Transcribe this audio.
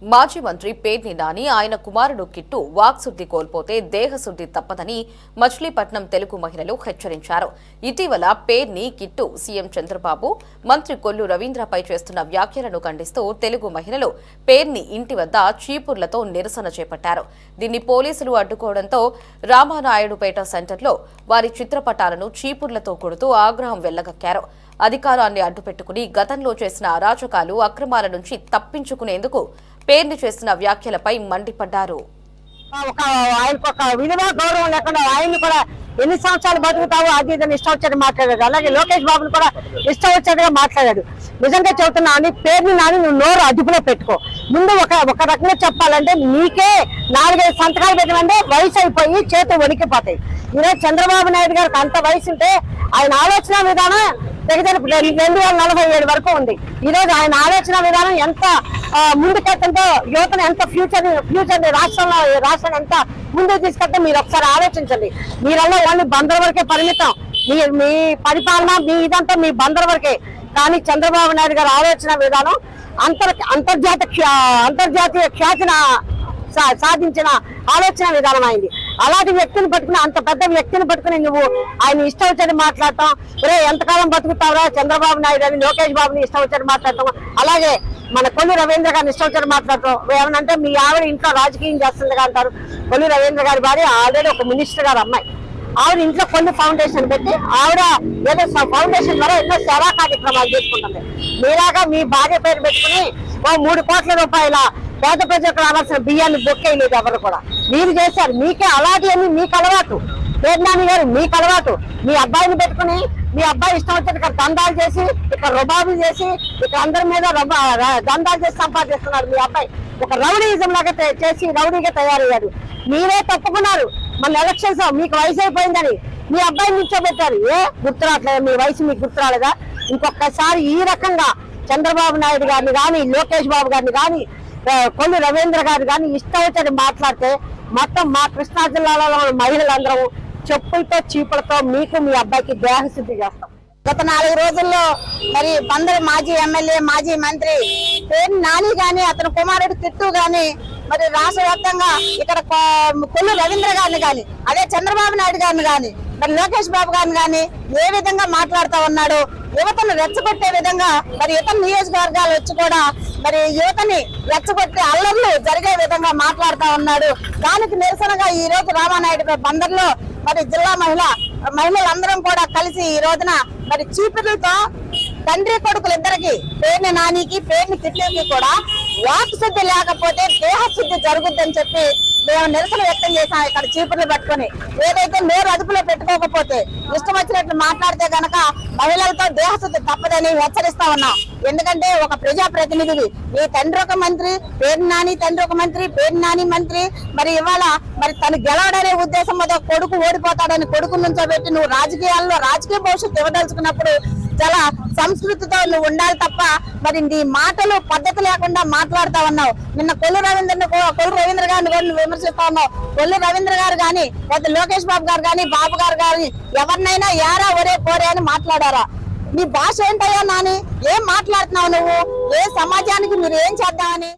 మాజీ మంత్రి పేర్ని నాని ఆయన కుమారుడు కిట్టు వాక్శుద్ధి కోల్పోతే దేహశుద్ధి తప్పదని మచిలీపట్నం తెలుగు మహిళలు హెచ్చరించారు. ఇటీవల పేర్ని కిట్టు సీఎం చంద్రబాబు మంత్రి కొల్లు రవీంద్రపై చేస్తున్న వ్యాఖ్యలను ఖండిస్తూ తెలుగు మహిళలు పేర్ని ఇంటి వద్ద చీపుర్లతో నిరసన చేపట్టారు. దీన్ని పోలీసులు అడ్డుకోవడంతో రామానాయుడుపేట సెంటర్లో వారి చిత్రపటాలను చీపుర్లతో కొడుతూ ఆగ్రహం వెళ్లగక్కారు. అధికారాన్ని అడ్డుపెట్టుకుని గతంలో చేసిన అరాచకాలు అక్రమాల నుంచి తప్పించుకునేందుకు పేర్ని చేస్తున్న వ్యాఖ్యలపై మండిపడ్డారు. ఆయనకు ఒక విలువ గౌరవం లేకుండా ఆయన్ని కూడా ఎన్ని సంవత్సరాలు బతుకుతావో అది ఇదని ఇష్టం వచ్చేది మాట్లాడాడు. అలాగే లోకేష్ బాబుని కూడా ఇష్టం వచ్చేదిగా మాట్లాడాడు. నిజంగా చెబుతున్నా అని పేరుని నాని నువ్వు నోరు అదుపులో పెట్టుకో. ముందు ఒక రకంగా చెప్పాలంటే నీకే 4-5 సంతకాలు పెట్టమంటే వయసు అయిపోయి చేతులు వణికిపోతాయి. ఈరోజు చంద్రబాబు నాయుడు గారికి అంత వయసు ఉంటే ఆయన ఆలోచన విధానం దగ్గర 2047 వరకు ఉంది. ఈ రోజు ఆయన ఆలోచన విధానం ఎంత ముందుకెళ్తుందో యువతను ఎంత ఫ్యూచర్ రాష్ట్రాన్ని ఎంత ముందుకు తీసుకెళ్తే మీరు ఒకసారి ఆలోచించండి. మీరల్లా ఓన్లీ బందర్ వరకే పరిమితం. మీ పరిపాలన మీ ఇదంతా మీ బందర్ వరకే. కానీ చంద్రబాబు నాయుడు గారి ఆలోచన విధానం అంతర్జాతీయ ఖ్యాతిని సాధించిన ఆలోచన విధానం అయింది. అలాంటి వ్యక్తిని పట్టుకుని అంత పెద్ద వ్యక్తిని పట్టుకుని నువ్వు ఆయన ఇష్టం వచ్చేది మాట్లాడటం, ఎంతకాలం బతుకుతావురా చంద్రబాబు నాయుడు అని లోకేష్ బాబుని ఇష్టం వచ్చేది మాట్లాడటం, అలాగే మన కొల్లు రవీంద్ర గారిని ఇష్టం వచ్చేది మాట్లాడటం. ఏమనంటే మీ ఆవిడ ఇంట్లో రాజకీయం చేస్తుందిగా అంటారు. కొల్లు రవీంద్ర గారి భార్య ఆల్రెడీ ఒక మినిస్టర్ గారు అమ్మాయి. ఆవిడ ఇంట్లో కొన్ని ఫౌండేషన్ పెట్టి ఆవిడ ఏదో ఫౌండేషన్ ద్వారా ఎన్నో సేవా కార్యక్రమాలు చేసుకుంటుంది. మీలాగా మీ భార్య పేరు పెట్టుకుని 3 కోట్ల రూపాయల పేద ప్రజలకు రావాల్సిన బియ్యాన్ని బొక్కేయలేదు ఎవరు కూడా. మీరు చేశారు. మీకే అలాంటివన్నీ మీకు అలవాటు. పేర్నాని గారు మీకు అలవాటు. మీ అబ్బాయిని పెట్టుకుని మీ అబ్బాయి ఇష్టం వచ్చేది ఇక్కడ దందాలు చేసి ఇక్కడ రుబాబులు చేసి ఇక్కడ అందరి మీద దందాలు చేసి సంపాదిస్తున్నారు. మీ అబ్బాయి ఒక రౌడీయిజం లాగా చేసి రౌడీగా తయారయ్యాడు. మీరే తప్పుకున్నారు. మన ఎలక్షన్స్ మీకు వయసు అయిపోయిందని మీ అబ్బాయిని నిల్చోబెట్టారు. గుర్తు రావట్లేదు. మీ వయసు మీకు గుర్తు రాలేదా? ఇంకొకసారి ఈ రకంగా చంద్రబాబు నాయుడు గారిని కానీ లోకేష్ బాబు గారిని కానీ కొల్లు రవీంద్ర గారు కానీ ఇష్టం వచ్చేది మాట్లాడితే మొత్తం మా కృష్ణా జిల్లాలో మహిళలందరూ చెప్పులతో చీపులతో మీకు మీ అబ్బాయికి దేహశుద్ధి చేస్తాం. గత 4 రోజుల్లో మరి బందరు మాజీ ఎమ్మెల్యే మాజీ మంత్రి పేర్ని నాని గాని అతని కుమారుడు కిట్టు గాని మరి రాష్ట్ర వ్యాప్తంగా ఇక్కడ కొల్లు రవీంద్ర గారిని గాని అదే చంద్రబాబు నాయుడు గారిని గాని మరి లోకేష్ బాబు గారిని గాని ఏ విధంగా మాట్లాడుతూ ఉన్నాడు, యువతను రెచ్చగొట్టే విధంగా మరి ఇతర నియోజకవర్గాలు వచ్చి కూడా మరి యువతని రెచ్చగొట్టే అల్లర్లు జరిగే విధంగా మాట్లాడుతూ ఉన్నాడు. దానికి నిరసనగా ఈ రోజు రామానాయుడు బందర్లో మరి జిల్లా మహిళలందరం కూడా కలిసి ఈ రోజున మరి చీపుర్లతో తండ్రి కొడుకులు ఇద్దరికి పేర్ని నానికి పేర్ని కిట్లకి కూడా వాక్ శుద్ధి లేకపోతే దేహశుద్ధి జరుగుద్దని చెప్పి మేము నిరసన వ్యక్తం చేశాం. ఇక్కడ చీపుర్లు పట్టుకొని ఏదైతే నోరు అదుపులో పెట్టుకోకపోతే ఇష్టం వచ్చినట్లు మాట్లాడితే గనక మహిళలతో దేహశుద్ధి తప్పదని హెచ్చరిస్తా ఉన్నాం. ఎందుకంటే ఒక ప్రజాప్రతినిధివి నీ తండ్రి ఒక మంత్రి, పేర్ని నాని తండ్రి ఒక మంత్రి, పేర్ని నాని మంత్రి. మరి ఇవాళ మరి తను గెలవడనే ఉద్దేశం మీద కొడుకు ఓడిపోతాడని కొడుకు నుంచోబెట్టి నువ్వు రాజకీయాల్లో రాజకీయ భవిష్యత్తు ఇవ్వదలుచుకున్నప్పుడు చాలా సంస్కృతితో నువ్వు ఉండాలి తప్ప మరి నీ మాటలు పద్ధతి లేకుండా మాట్లాడుతా ఉన్నావు. నిన్న కొల్లు రవీంద్ర గారిని నువ్వు విమర్శిస్తా ఉన్నావు. కొల్లు రవీంద్ర గారు కానీ లేదా లోకేష్ బాబు గారు కానీ బాబు గారు కానీ ఎవరినైనా యారా ఒరే పోరే అని మాట్లాడారా? నీ భాష ఏంటయ్యా నాని? ఏం మాట్లాడుతున్నావు నువ్వు? ఏ సమాజానికి మీరు ఏం చేద్దామని?